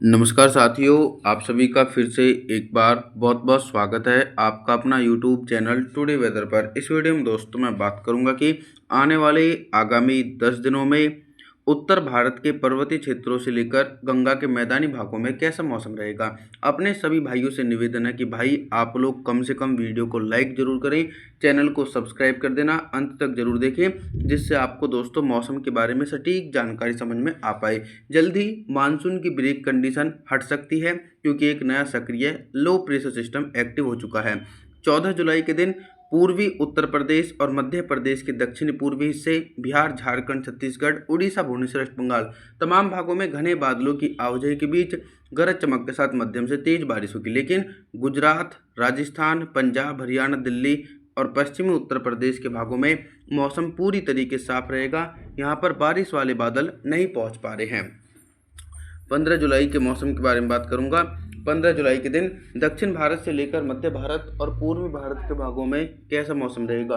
नमस्कार साथियों, आप सभी का फिर से एक बार बहुत-बहुत स्वागत है आपका अपना यूट्यूब चैनल टुडे वेदर पर। इस वीडियो में दोस्तों मैं बात करूंगा कि आने वाले आगामी 10 दिनों में उत्तर भारत के पर्वतीय क्षेत्रों से लेकर गंगा के मैदानी भागों में कैसा मौसम रहेगा। अपने सभी भाइयों से निवेदन है कि भाई आप लोग कम से कम वीडियो को लाइक ज़रूर करें, चैनल को सब्सक्राइब कर देना, अंत तक ज़रूर देखें जिससे आपको दोस्तों मौसम के बारे में सटीक जानकारी समझ में आ पाए। जल्द ही मानसून की ब्रेक कंडीशन हट सकती है क्योंकि एक नया सक्रिय लो प्रेशर सिस्टम एक्टिव हो चुका है। 14 जुलाई के दिन पूर्वी उत्तर प्रदेश और मध्य प्रदेश के दक्षिणी पूर्वी हिस्से, बिहार, झारखंड, छत्तीसगढ़, उड़ीसा, भुवनेश्वर, वेस्ट बंगाल तमाम भागों में घने बादलों की आवाजाही के बीच गरज चमक के साथ मध्यम से तेज बारिश होगी। लेकिन गुजरात, राजस्थान, पंजाब, हरियाणा, दिल्ली और पश्चिमी उत्तर प्रदेश के भागों में मौसम पूरी तरीके से साफ रहेगा। यहाँ पर बारिश वाले बादल नहीं पहुँच पा रहे हैं। 15 जुलाई के मौसम के बारे में बात करूंगा। 15 जुलाई के दिन दक्षिण भारत से लेकर मध्य भारत और पूर्वी भारत के भागों में कैसा मौसम रहेगा।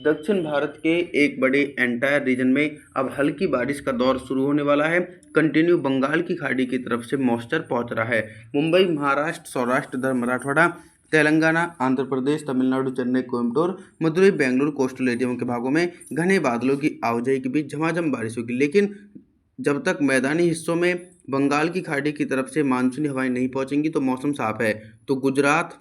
दक्षिण भारत के एक बड़े एंटायर रीजन में अब हल्की बारिश का दौर शुरू होने वाला है। कंटिन्यू बंगाल की खाड़ी की तरफ से मॉइस्चर पहुंच रहा है। मुंबई, महाराष्ट्र, सौराष्ट्र, उधर मराठवाड़ा, तेलंगाना, आंध्र प्रदेश, तमिलनाडु, चेन्नई, कोयम्बटूर, मदुरई, बेंगलुरु, कोस्टल एरियाओं के भागों में घने बादलों की आवाजाही के बीच झमाझम बारिश होगी। लेकिन जब तक मैदानी हिस्सों में बंगाल की खाड़ी की तरफ से मानसूनी हवाएं नहीं पहुंचेंगी तो मौसम साफ है। तो गुजरात,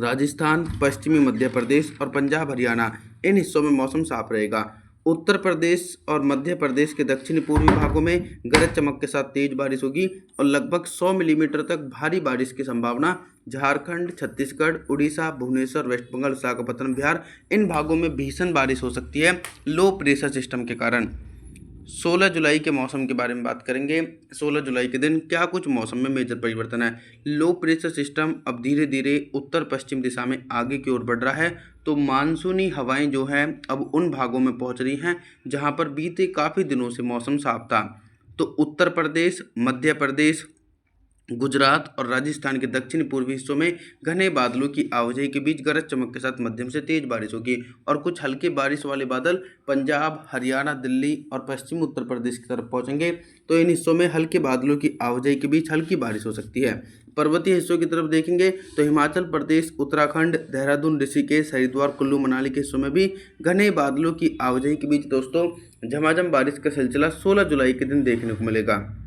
राजस्थान, पश्चिमी मध्य प्रदेश और पंजाब, हरियाणा इन हिस्सों में मौसम साफ रहेगा। उत्तर प्रदेश और मध्य प्रदेश के दक्षिणी पूर्वी भागों में गरज चमक के साथ तेज बारिश होगी और लगभग 100 मिलीमीटर तक भारी बारिश की संभावना झारखंड, छत्तीसगढ़, उड़ीसा, भुवनेश्वर, वेस्ट बंगाल, विशाखापत्तनम, बिहार इन भागों में भीषण बारिश हो सकती है लो प्रेशर सिस्टम के कारण। 16 जुलाई के मौसम के बारे में बात करेंगे। 16 जुलाई के दिन क्या कुछ मौसम में मेजर परिवर्तन है। लो प्रेशर सिस्टम अब धीरे धीरे उत्तर पश्चिम दिशा में आगे की ओर बढ़ रहा है। तो मानसूनी हवाएं जो हैं अब उन भागों में पहुंच रही हैं जहां पर बीते काफ़ी दिनों से मौसम साफ था। तो उत्तर प्रदेश, मध्य प्रदेश, गुजरात और राजस्थान के दक्षिण पूर्वी हिस्सों में घने बादलों की आवाजाही के बीच गरज चमक के साथ मध्यम से तेज बारिश होगी और कुछ हल्के बारिश वाले बादल पंजाब, हरियाणा, दिल्ली और पश्चिमी उत्तर प्रदेश की तरफ पहुंचेंगे। तो इन हिस्सों में हल्के बादलों की आवाजाही के बीच हल्की बारिश हो सकती है। पर्वतीय हिस्सों की तरफ देखेंगे तो हिमाचल प्रदेश, उत्तराखंड, देहरादून, ऋषिकेश, हरिद्वार, कुल्लू, मनाली के हिस्सों में भी घने बादलों की आवाजाही के बीच दोस्तों झमाझम बारिश का सिलसिला 16 जुलाई के दिन देखने को मिलेगा।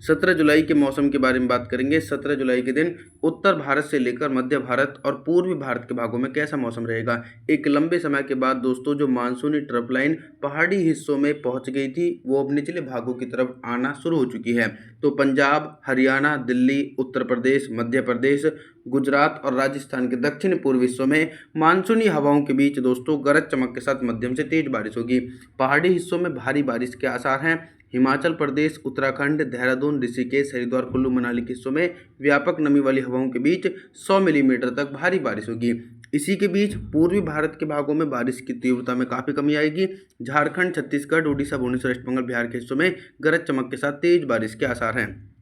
17 जुलाई के मौसम के बारे में बात करेंगे। 17 जुलाई के दिन उत्तर भारत से लेकर मध्य भारत और पूर्वी भारत के भागों में कैसा मौसम रहेगा। एक लंबे समय के बाद दोस्तों जो मानसूनी ट्रफ लाइन पहाड़ी हिस्सों में पहुंच गई थी वो अब निचले भागों की तरफ आना शुरू हो चुकी है। तो पंजाब, हरियाणा, दिल्ली, उत्तर प्रदेश, मध्य प्रदेश, गुजरात और राजस्थान के दक्षिण पूर्वी हिस्सों में मानसूनी हवाओं के बीच दोस्तों गरज चमक के साथ मध्यम से तेज बारिश होगी। पहाड़ी हिस्सों में भारी बारिश के आसार हैं। हिमाचल प्रदेश, उत्तराखंड, देहरादून, ऋषिकेश, हरिद्वार, कुल्लू, मनाली के हिस्सों में व्यापक नमी वाली हवाओं के बीच 100 मिलीमीटर तक भारी बारिश होगी। इसी के बीच पूर्वी भारत के भागों में बारिश की तीव्रता में काफ़ी कमी आएगी। झारखंड, छत्तीसगढ़, उड़ीसा, भुवनेश्वर, वेस्ट बंगाल, बिहार के हिस्सों में गरज चमक के साथ तेज बारिश के आसार हैं।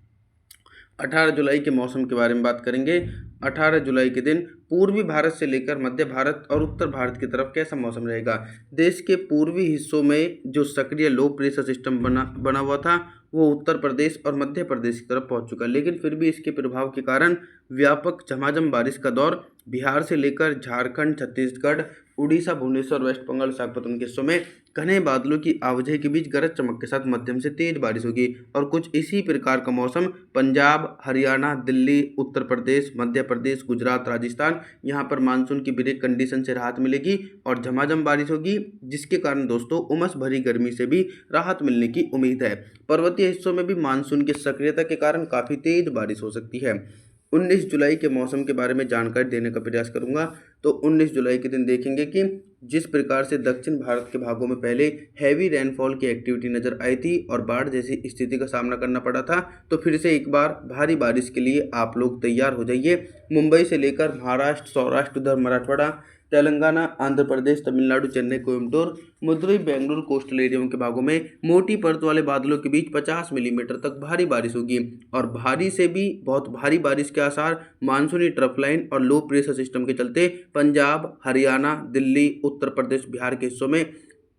18 जुलाई के मौसम के बारे में बात करेंगे। 18 जुलाई के दिन पूर्वी भारत से लेकर मध्य भारत और उत्तर भारत की तरफ कैसा मौसम रहेगा। देश के पूर्वी हिस्सों में जो सक्रिय लो प्रेशर सिस्टम बना हुआ था वो उत्तर प्रदेश और मध्य प्रदेश की तरफ पहुंच चुका है। लेकिन फिर भी इसके प्रभाव के कारण व्यापक झमाझम बारिश का दौर बिहार से लेकर झारखंड, छत्तीसगढ़, उड़ीसा, भुवनेश्वर, वेस्ट बंगाल, विशाखापत्तनम के हिस्सों में घने बादलों की आवाजाही के बीच गरज चमक के साथ मध्यम से तेज बारिश होगी और कुछ इसी प्रकार का मौसम पंजाब, हरियाणा, दिल्ली, उत्तर प्रदेश, मध्य प्रदेश, गुजरात, राजस्थान यहाँ पर मानसून की ब्रेक कंडीशन से राहत मिलेगी और झमाझम बारिश होगी जिसके कारण दोस्तों उमस भरी गर्मी से भी राहत मिलने की उम्मीद है। पर्वतीय हिस्सों में भी मानसून की सक्रियता के कारण काफ़ी तेज बारिश हो सकती है। 19 जुलाई के मौसम के बारे में जानकारी देने का प्रयास करूंगा। तो 19 जुलाई के दिन देखेंगे कि जिस प्रकार से दक्षिण भारत के भागों में पहले हैवी रेनफॉल की एक्टिविटी नज़र आई थी और बाढ़ जैसी स्थिति का सामना करना पड़ा था, तो फिर से एक बार भारी बारिश के लिए आप लोग तैयार हो जाइए। मुंबई से लेकर महाराष्ट्र, सौराष्ट्र, उधर मराठवाड़ा, तेलंगाना, आंध्र प्रदेश, तमिलनाडु, चेन्नई, कोयम्बटूर, मदुरई, बेंगलुरु, कोस्टल एरियाओं के भागों में मोटी परत वाले बादलों के बीच 50 मिलीमीटर तक भारी बारिश होगी और भारी से भी बहुत भारी बारिश के आसार मानसूनी ट्रफ लाइन और लो प्रेशर सिस्टम के चलते पंजाब, हरियाणा, दिल्ली, उत्तर प्रदेश, बिहार के हिस्सों में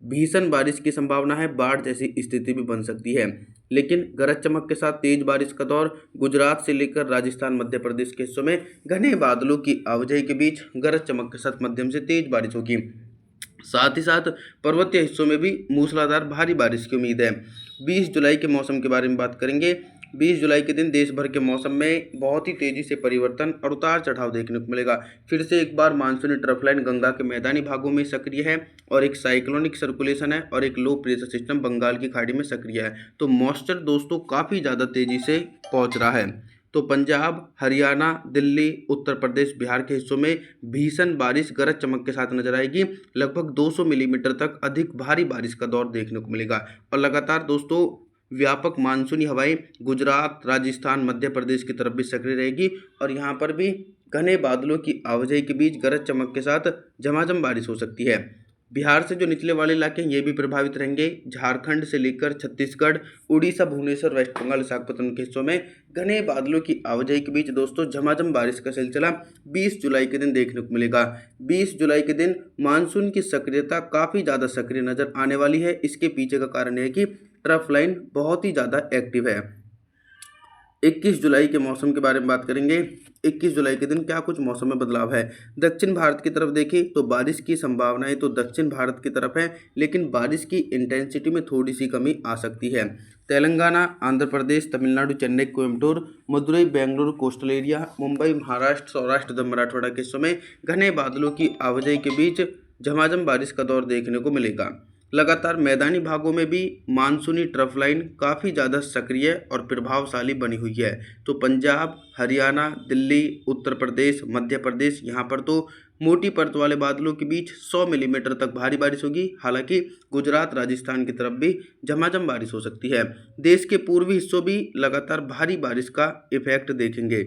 भीषण बारिश की संभावना है, बाढ़ जैसी स्थिति भी बन सकती है। लेकिन गरज चमक के साथ तेज बारिश का दौर गुजरात से लेकर राजस्थान मध्य प्रदेश के हिस्सों में घने बादलों की आवाजाही के बीच गरज चमक के साथ मध्यम से तेज बारिश होगी। साथ ही साथ पर्वतीय हिस्सों में भी मूसलाधार भारी बारिश की उम्मीद है। 20 जुलाई के मौसम के बारे में बात करेंगे। 20 जुलाई के दिन देश भर के मौसम में बहुत ही तेजी से परिवर्तन और उतार चढ़ाव देखने को मिलेगा। फिर से एक बार मानसूनी ट्रफ लाइन गंगा के मैदानी भागों में सक्रिय है और एक साइक्लोनिक सर्कुलेशन है और एक लो प्रेशर सिस्टम बंगाल की खाड़ी में सक्रिय है। तो मॉइस्चर दोस्तों काफ़ी ज़्यादा तेजी से पहुंच रहा है। तो पंजाब, हरियाणा, दिल्ली, उत्तर प्रदेश, बिहार के हिस्सों में भीषण बारिश गरज चमक के साथ नजर आएगी। लगभग 200 मिलीमीटर तक अधिक भारी बारिश का दौर देखने को मिलेगा और लगातार दोस्तों व्यापक मानसूनी हवाएं गुजरात, राजस्थान, मध्य प्रदेश की तरफ भी सक्रिय रहेगी और यहाँ पर भी घने बादलों की आवाजाही के बीच गरज चमक के साथ झमाझम बारिश हो सकती है। बिहार से जो निचले वाले इलाके हैं ये भी प्रभावित रहेंगे। झारखंड से लेकर छत्तीसगढ़, उड़ीसा, भुवनेश्वर, वेस्ट बंगाल, विशाखापट्टनम के हिस्सों में घने बादलों की आवाजाही के बीच दोस्तों झमाझम बारिश का सिलसिला 20 जुलाई के दिन देखने को मिलेगा। 20 जुलाई के दिन मानसून की सक्रियता काफ़ी ज़्यादा सक्रिय नजर आने वाली है। इसके पीछे का कारण है कि ट्रफ लाइन बहुत ही ज़्यादा एक्टिव है। 21 जुलाई के मौसम के बारे में बात करेंगे। 21 जुलाई के दिन क्या कुछ मौसम में बदलाव है। दक्षिण भारत की तरफ देखें तो बारिश की संभावनाएं तो दक्षिण भारत की तरफ है, लेकिन बारिश की इंटेंसिटी में थोड़ी सी कमी आ सकती है। तेलंगाना, आंध्र प्रदेश, तमिलनाडु, चेन्नई, कोयम्बटूर, मदुरई, बेंगलुरु, कोस्टल एरिया, मुंबई, महाराष्ट्र, सौराष्ट्र, तथा मराठवाड़ा के समय घने बादलों की आवाजाही के बीच झमाझम बारिश का दौर देखने को मिलेगा। लगातार मैदानी भागों में भी मानसूनी ट्रफ लाइन काफ़ी ज़्यादा सक्रिय और प्रभावशाली बनी हुई है। तो पंजाब, हरियाणा, दिल्ली, उत्तर प्रदेश, मध्य प्रदेश, यहाँ पर तो मोटी परत वाले बादलों के बीच 100 मिलीमीटर तक भारी बारिश होगी। हालांकि गुजरात, राजस्थान की तरफ भी झमाझम बारिश हो सकती है। देश के पूर्वी हिस्सों भी लगातार भारी बारिश का इफेक्ट देखेंगे।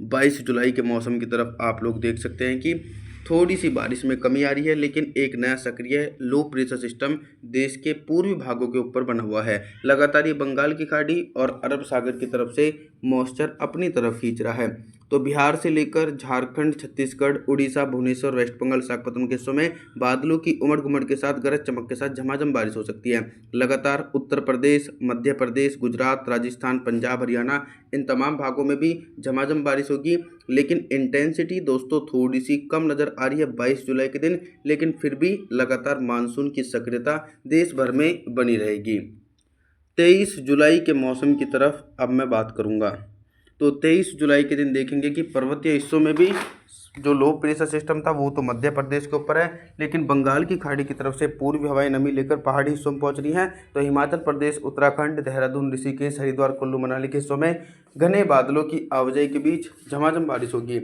22 जुलाई के मौसम की तरफ आप लोग देख सकते हैं कि थोड़ी सी बारिश में कमी आ रही है, लेकिन एक नया सक्रिय लो प्रेशर सिस्टम देश के पूर्वी भागों के ऊपर बना हुआ है। लगातार ये बंगाल की खाड़ी और अरब सागर की तरफ से मॉइस्चर अपनी तरफ खींच रहा है। तो बिहार से लेकर झारखंड, छत्तीसगढ़, उड़ीसा, भुवनेश्वर, वेस्ट बंगाल, विशाखापट्टनम के हिस्सों में बादलों की उमड़ घुमड़ के साथ गरज चमक के साथ झमाझम बारिश हो सकती है। लगातार उत्तर प्रदेश, मध्य प्रदेश, गुजरात, राजस्थान, पंजाब, हरियाणा, इन तमाम भागों में भी झमाझम बारिश होगी, लेकिन इंटेंसिटी दोस्तों थोड़ी सी कम नज़र आ रही है 22 जुलाई के दिन, लेकिन फिर भी लगातार मानसून की सक्रियता देश भर में बनी रहेगी। 23 जुलाई के मौसम की तरफ अब मैं बात करूंगा। तो 23 जुलाई के दिन देखेंगे कि पर्वतीय हिस्सों में भी जो लो प्रेशर सिस्टम था वो तो मध्य प्रदेश के ऊपर है, लेकिन बंगाल की खाड़ी की तरफ से पूर्वी हवाएं नमी लेकर पहाड़ी हिस्सों में पहुंच रही हैं। तो हिमाचल प्रदेश, उत्तराखंड, देहरादून, ऋषिकेश, हरिद्वार, कुल्लू, मनाली के हिस्सों में घने बादलों की आवाजाही के बीच झमाझम बारिश होगी।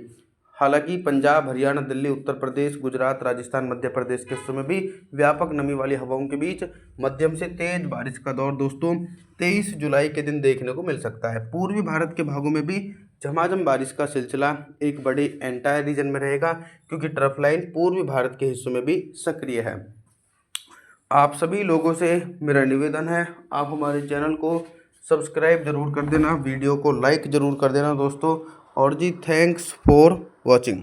हालांकि पंजाब, हरियाणा, दिल्ली, उत्तर प्रदेश, गुजरात, राजस्थान, मध्य प्रदेश के हिस्सों में भी व्यापक नमी वाली हवाओं के बीच मध्यम से तेज बारिश का दौर दोस्तों 23 जुलाई के दिन देखने को मिल सकता है। पूर्वी भारत के भागों में भी झमाझम बारिश का सिलसिला एक बड़े एंटायर रीजन में रहेगा, क्योंकि ट्रफ लाइन पूर्वी भारत के हिस्सों में भी सक्रिय है। आप सभी लोगों से मेरा निवेदन है, आप हमारे चैनल को सब्सक्राइब जरूर कर देना, वीडियो को लाइक ज़रूर कर देना दोस्तों। और जी थैंक्स फॉर वॉचिंग।